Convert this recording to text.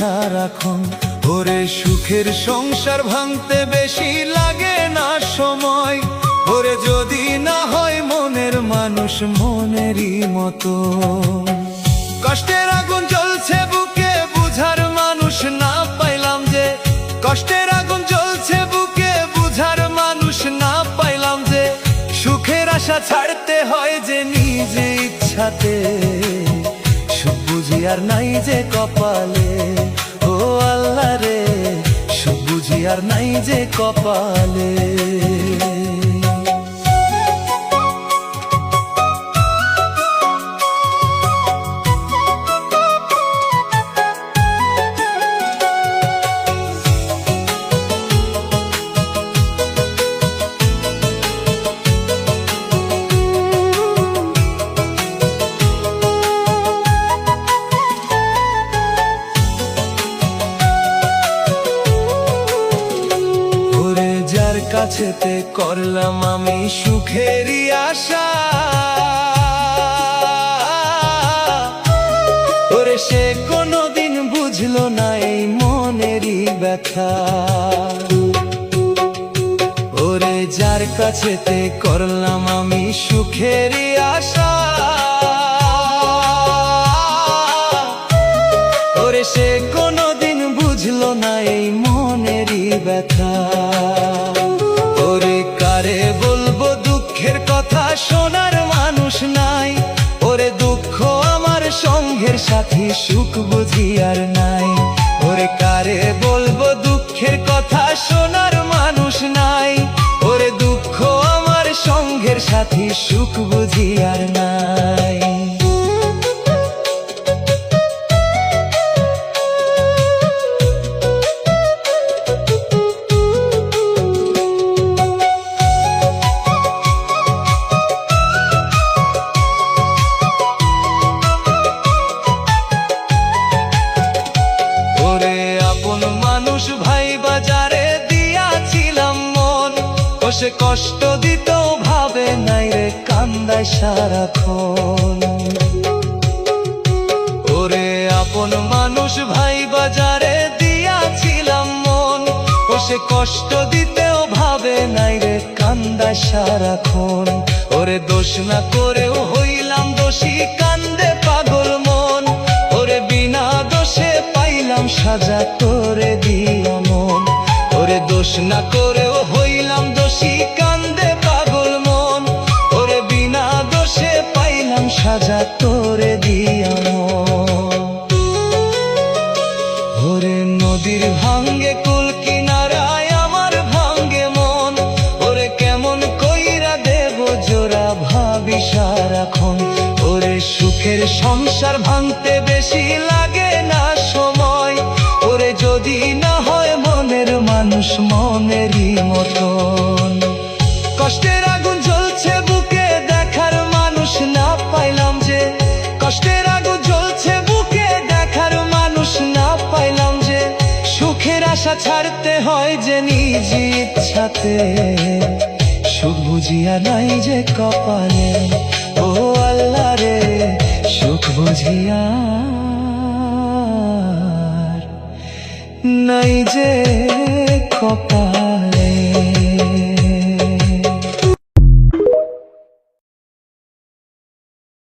সারাক্ষণ। ওরে সুখের সংসার ভাঙতে বেশি লাগে না সময়, ওরে যদি না হয় মনের মানুষ মনেরই মতো। কষ্টের আগুন জ্বলছে বুকে, বুঝার মানুষ না পাইলাম যে। কষ্টের আগুন জ্বলছে বুকে, বুঝার মানুষ না পাইলাম যে। সুখের আশা ছাড়তে হয় যে নিজে ইচ্ছাতে, সুখ বুঝি আর নাই যে কপালে। ও আল্লাহ রে, সুখ বুঝি আর নাই যে কপালে। কাছেতে করলাম আমি সুখেরই আশা, ওরে সে কোনোদিন বুঝলো না এই মনেরই ব্যথা। ওরে যার কাছেতে করলাম আমি সুখেরই আশা, ওরে সে কোনোদিন বুঝলো না এই মনেরই ব্যথা। ওরে কারে বলবো দুঃখের কথা, শোনার মানুষ নাই। ওরে দুঃখ আমার সঙ্গের সাথী, সুখ বুঝি আর নাই। ওরে কারে বলবো দুঃখের কথা, শোনার মানুষ নাই। ওরে দুঃখ আমার সঙ্গের সাথী, সুখ বুঝি আর নাই। ভাই বাজারে দিয়াছিলাম মন, ও সে কষ্ট দিত ভাবে নাই রে, কান্দায় সারাক্ষণ। ওরে আপন মানুষ ভাই বাজারে দিয়াছিলাম মন, ও সে কষ্ট দিতেও ভাবে নাই রে, কান্দায় সারাক্ষণ। ওরে দোষ না করেও হইলাম দোষী, কান্দে পাগল মন। ওরে বিনা দোষে পাইলাম সাজা, তোরে দিয়া মন। ওরে দোষ না করেও হইলাম দোষী, কান্দে পাগল মন। ওরে বিনা দোষে পাইলাম সাজা, তোরে দিয়া মন। ওরে নদীর ভাঙ্গে কুল কিনারায় আমার ভাঙ্গে মন, ওরে কেমন কইরা দেব জোড়া ভাবি সারাক্ষণ। ওরে সুখের সংসার ভাঙতে বেশি লাগে না সময়, ওরে যদি না হয় মনের মানুষ মনেরই মতন। কষ্টের আগুন জ্বলছে বুকে, দেখার মানুষ না পাইলাম যে। কষ্টের আগুন জ্বলছে বুকে, দেখার মানুষ না পাইলাম যে। সুখের আশা ছাড়তে হয় যে নিজ ইচ্ছাতে, সুখ বুঝিয়া নাই যে কপালে। ও আল্লাহ রে, সুখ বুঝিয়া নাই যে কপালে।